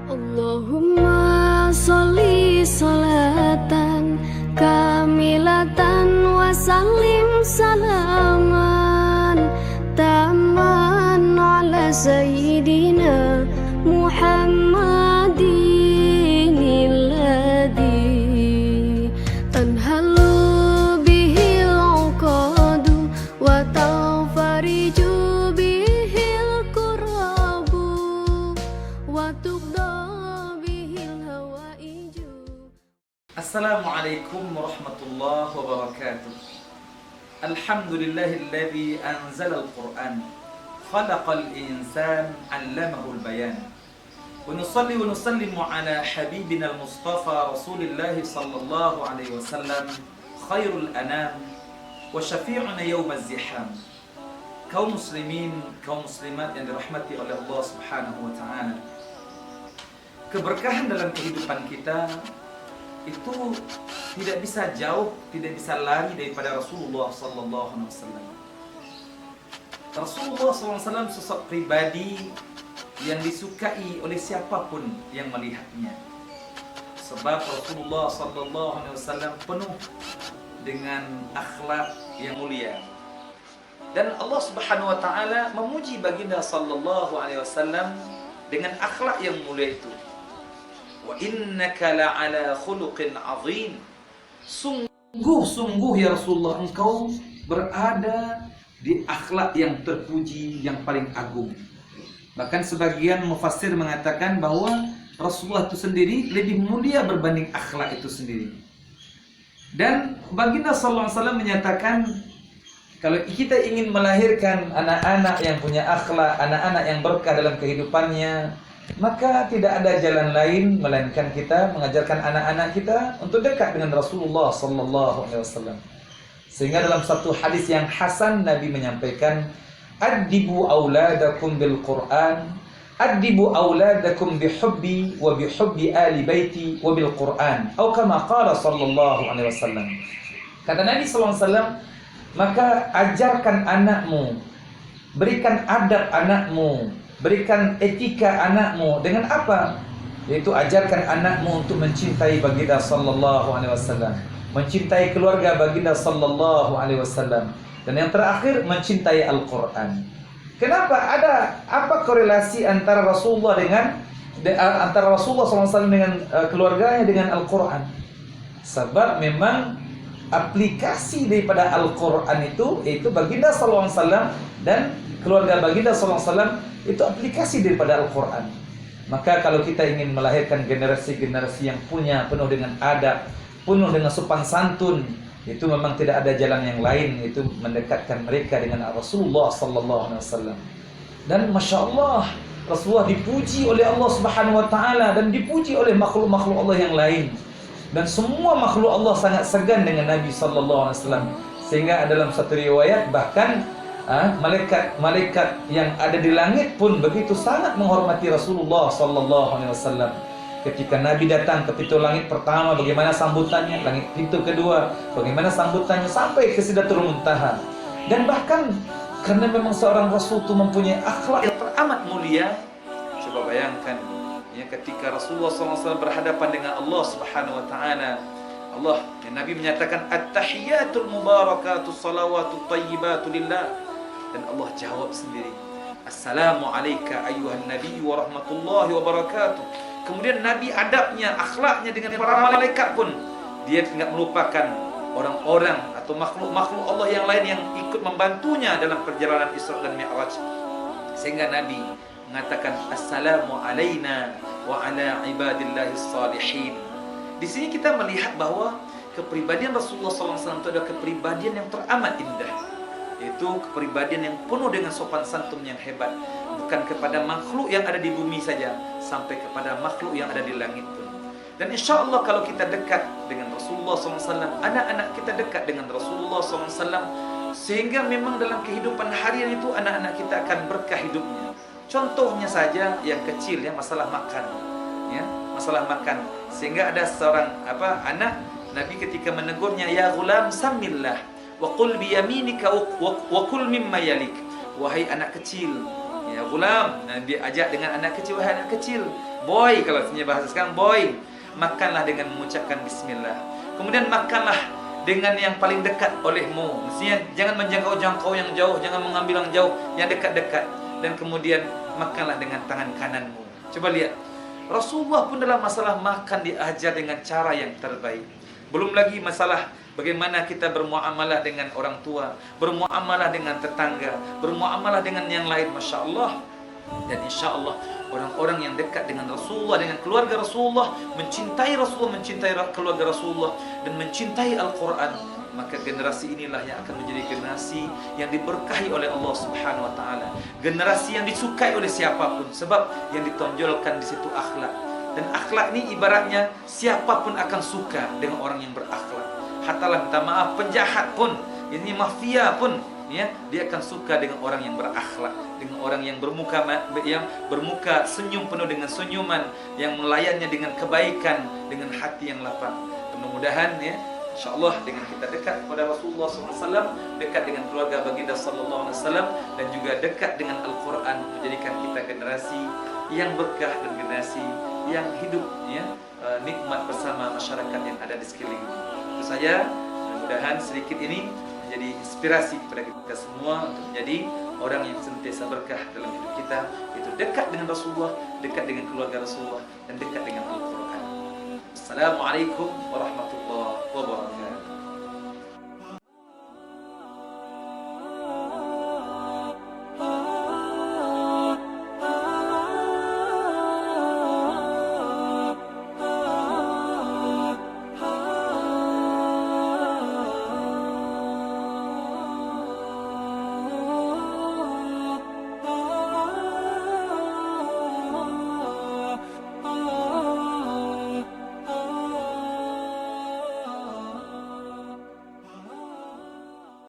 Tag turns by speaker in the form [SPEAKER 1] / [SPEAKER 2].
[SPEAKER 1] Allahumma sholli sholatan kamilatan wa sallim salaman taman ala sayyidina Muhammadin alladhi tanhalu bihil uqadu wa tanfariju bihil kurabu wa tuqda.
[SPEAKER 2] Assalamualaikum warahmatullahi wabarakatuh. Alhamdulillahilladzi anzala al-Qur'an khalaqal insan 'allamahul bayan. Wa nusalli wa nusallimu ala habibina al-Mustafa Rasulillah sallallahu alaihi wasallam khairul anam wa syafi'una yawmaz ziham. Kaum muslimin, kaum muslimat yang dirahmati oleh Allah Subhanahu wa taala. Keberkahan dalam kehidupan kita itu tidak bisa jauh, tidak bisa lari daripada Rasulullah sallallahu alaihi wasallam. Rasulullah sallallahu alaihi wasallam sosok pribadi yang disukai oleh siapapun yang melihatnya. Sebab Rasulullah sallallahu alaihi wasallam penuh dengan akhlak yang mulia. Dan Allah Subhanahu wa taala memuji baginda sallallahu alaihi wasallam dengan akhlak yang mulia itu. Wa innaka la'ala khuluqin 'azim. Sungguh ya Rasulullah, engkau berada di akhlak yang terpuji, yang paling agung. Bahkan sebagian mufassir mengatakan bahwa Rasulullah itu sendiri lebih mulia berbanding akhlak itu sendiri. Dan baginda sallallahu alaihi wasallam menyatakan, kalau kita ingin melahirkan anak-anak yang punya akhlak, anak-anak yang berkah dalam kehidupannya, maka tidak ada jalan lain melainkan kita mengajarkan anak-anak kita untuk dekat dengan Rasulullah sallallahu alaihi wasallam. Sehingga dalam satu hadis yang hasan Nabi menyampaikan, "Addibu auladakum bil Qur'an, addibu auladakum bihubbi wa bihubbi ali baiti wa bil Qur'an." Atau kama qala sallallahu alaihi wasallam. Kata Nabi sallallahu alaihi wasallam, maka ajarkan anakmu, berikan adab anakmu, berikan etika anakmu dengan apa? Yaitu ajarkan anakmu untuk mencintai baginda sallallahu alaihi wasallam, mencintai keluarga baginda sallallahu alaihi wasallam, dan yang terakhir mencintai Al-Qur'an. Kenapa? Ada apa korelasi antara Rasulullah antara Rasulullah sallallahu alaihi wasallam dengan keluarganya dengan Al-Qur'an? Sebab memang aplikasi daripada Al-Qur'an itu yaitu baginda sallallahu alaihi wasallam dan keluarga baginda sallallahu alaihi wasallam itu aplikasi daripada Al-Quran. Maka kalau kita ingin melahirkan generasi-generasi yang penuh dengan adab, penuh dengan sopan santun, itu memang tidak ada jalan yang lain, itu mendekatkan mereka dengan Rasulullah sallallahu alaihi wasallam. Dan Masya Allah, Rasulullah dipuji oleh Allah Subhanahu wa taala dan dipuji oleh makhluk-makhluk Allah yang lain. Dan semua makhluk Allah sangat segan dengan Nabi sallallahu alaihi wasallam. Sehingga dalam satu riwayat bahkan malaikat yang ada di langit pun begitu sangat menghormati Rasulullah sallallahu alaihi wasallam. Ketika Nabi datang ke pintu langit pertama, bagaimana sambutannya? Langit pintu kedua, bagaimana sambutannya? Sampai ke Sidratul Muntaha. Dan bahkan karena memang seorang Rasul itu mempunyai akhlak yang teramat mulia. Coba bayangkan, ya, ketika Rasulullah SAW berhadapan dengan Allah Subhanahu wa taala, Nabi menyatakan at-tahiyatul mubarakatus salawatut thayyibatu lillah. Dan Allah jawab sendiri, "Assalamu alayka ayyuhan nabi wa rahmatullahi wa barakatuh." Kemudian Nabi adabnya, akhlaknya dengan para malaikat pun dia tidak melupakan orang-orang atau makhluk-makhluk Allah yang lain yang ikut membantunya dalam perjalanan Isra dan Mi'raj. Sehingga Nabi mengatakan, "Assalamu alayna wa ala ibadillahis salihin." Di sini kita melihat bahwa kepribadian Rasulullah SAW itu adalah kepribadian yang teramat indah. Itu kepribadian yang penuh dengan sopan santun yang hebat. Bukan kepada makhluk yang ada di bumi saja, sampai kepada makhluk yang ada di langit pun. Dan insya Allah kalau kita dekat dengan Rasulullah SAW, anak-anak kita dekat dengan Rasulullah SAW, sehingga memang dalam kehidupan harian itu anak-anak kita akan berkah hidupnya. Contohnya saja yang kecil ya, masalah makan. Ya, masalah makan. Sehingga ada seorang anak, Nabi ketika menegurnya, ya ghulam samillah wa qul bi yaminika wa kul mimma yalik. Wahai anak kecil, ya ghulam, Nabi ajak dengan anak kecil, wahai anak kecil, boy, kalau bahasa sekarang boy, makanlah dengan mengucapkan bismillah. Kemudian makanlah dengan yang paling dekat olehmu. Mestinya jangan menjangkau yang jauh, jangan mengambil yang jauh, yang dekat-dekat. Dan kemudian makanlah dengan tangan kananmu. Coba lihat, Rasulullah pun dalam masalah makan diajar dengan cara yang terbaik. Belum lagi masalah bagaimana kita bermuamalah dengan orang tua, bermuamalah dengan tetangga, bermuamalah dengan yang lain, Masya Allah. Dan insya Allah orang-orang yang dekat dengan Rasulullah, dengan keluarga Rasulullah, mencintai Rasulullah, mencintai keluarga Rasulullah, dan mencintai Al-Quran, maka generasi inilah yang akan menjadi generasi yang diberkahi oleh Allah Subhanahu wa Ta'ala. Generasi yang disukai oleh siapapun, sebab yang ditonjolkan di situ akhlak. Dan akhlak ini ibaratnya siapapun akan suka dengan orang yang berakhlak. Hatalah minta maaf, penjahat pun, ini mafia pun, ya, dia akan suka dengan orang yang berakhlak, dengan orang yang bermuka senyum penuh dengan senyuman, yang melayannya dengan kebaikan, dengan hati yang lapang. Mudah-mudahan ya, insyaallah dengan kita dekat kepada Rasulullah SAW, dekat dengan keluarga baginda Sallallahu Alaihi Wasallam, dan juga dekat dengan Al-Quran, menjadikan kita generasi yang berkah dan generasi yang hidup ya, nikmat bersama masyarakat yang ada di sekeliling. Itu saja, mudah-mudahan sedikit ini menjadi inspirasi kepada kita semua untuk menjadi orang yang senantiasa berkah dalam hidup kita, itu dekat dengan Rasulullah, dekat dengan keluarga Rasulullah, dan dekat dengan Al-Quran. Assalamualaikum warahmatullahi wabarakatuh.